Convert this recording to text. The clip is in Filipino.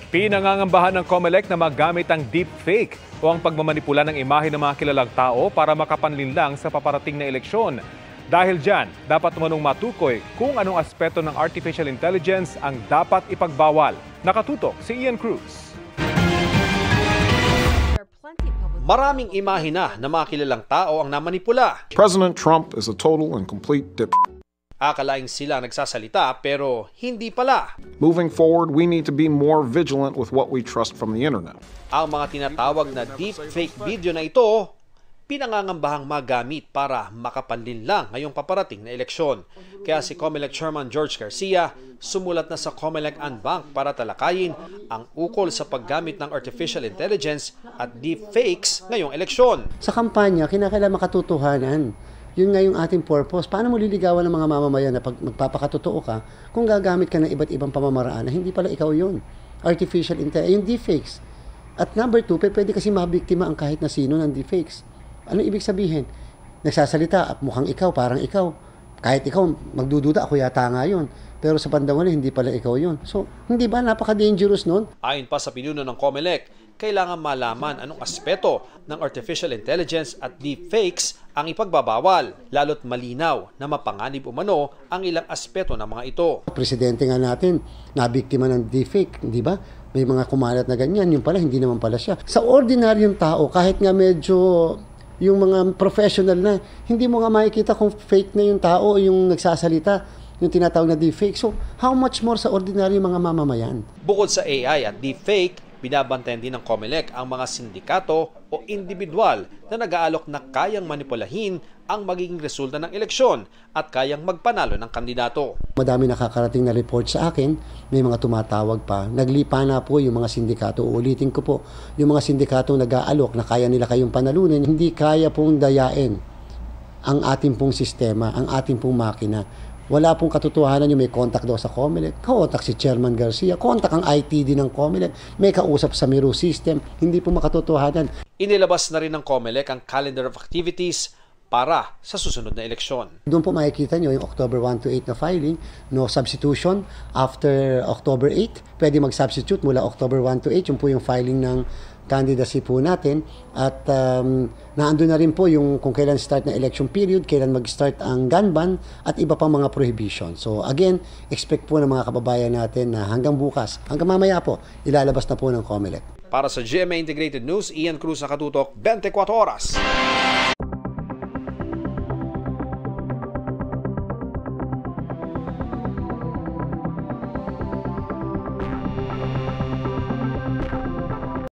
Pinangangambahan ng COMELEC na magamit ang deepfake o ang pagmamanipula ng imahe ng mga kilalang tao para makapanlinlang sa paparating na eleksyon. Dahil dyan, dapat umanong matukoy kung anong aspeto ng artificial intelligence ang dapat ipagbawal. Nakatutok si Ian Cruz. Maraming imahe na ng mga kilalang tao ang namanipula. President Trump is a total and complete dip. Akalaing sila nagsasalita pero hindi pala. Moving forward, we need to be more vigilant with what we trust from the internet. Ang mga tinatawag na deepfake video na ito, pinangangambahang magamit para makapanlinlang ngayong paparating na eleksyon. Kaya si COMELEC Chairman George Garcia sumulat na sa COMELEC Unbank para talakayin ang ukol sa paggamit ng artificial intelligence at deepfakes ngayong eleksyon. Sa kampanya, kinakailangan makatotohanan. Yun nga yung ating purpose. Paano mo liligawan ng mga mamamayan na pag magpapakatotoo ka kung gagamit ka ng iba't ibang pamamaraan na hindi pala ikaw yun? Artificial intelligence, yung deepfakes. At number 2, pwede kasi mabiktima ang kahit na sino ng deepfakes. Ano ibig sabihin? Nagsasalita at mukhang ikaw, parang ikaw. Kahit ikaw, magdududa, ako yata nga yun. Pero sa bandang huli, hindi pala ikaw yun. So, hindi ba napaka-dangerous nun? Ayon pa sa pinuno ng COMELEC, kailangan malaman anong aspeto ng artificial intelligence at deepfakes ang ipagbabawal, lalo't malinaw na mapanganib umano ang ilang aspeto ng mga ito. Presidente nga natin, nabiktima ng deepfake, di ba? May mga kumalat na ganyan, yung pala, hindi naman pala siya. Sa ordinaryong tao, kahit nga medyo yung mga professional na, hindi mo nga makikita kung fake na yung tao o yung nagsasalita, yung tinatawag na deepfake. So, how much more sa ordinaryong mga mamamayan? Bukod sa AI at deepfake, binabantayan din ng COMELEC ang mga sindikato o individual na nag-aalok na kayang manipulahin ang magiging resulta ng eleksyon at kayang magpanalo ng kandidato. Madami nakakarating na report sa akin, may mga tumatawag pa. Naglipa na po yung mga sindikato. Uulitin ko po, yung mga sindikato nag-aalok na kaya nila kayong panalunin, hindi kaya pong dayain ang ating pong sistema, ang ating pong makina. Wala pong katotohanan yung may contact daw sa COMELEC. Contact si Chairman Garcia. Contact ang ITD ng COMELEC. May kausap sa Miro System. Hindi po makatotohanan. Inilabas na rin ng COMELEC ang calendar of activities para sa susunod na eleksyon. Doon po makikita nyo yung October 1 to 8 na filing. No substitution after October 8. Pwede mag-substitute mula October 1 to 8. Yung po yung filing ng candidacy po natin. At naandun na rin po yung kung kailan start na election period, kailan mag-start ang gun ban, at iba pang mga prohibition. So again, expect po ng mga kababayan natin na hanggang bukas, hanggang mamaya po, ilalabas na po ng COMELEC. Para sa GMA Integrated News, Ian Cruz, Nakatutok, 24 Oras.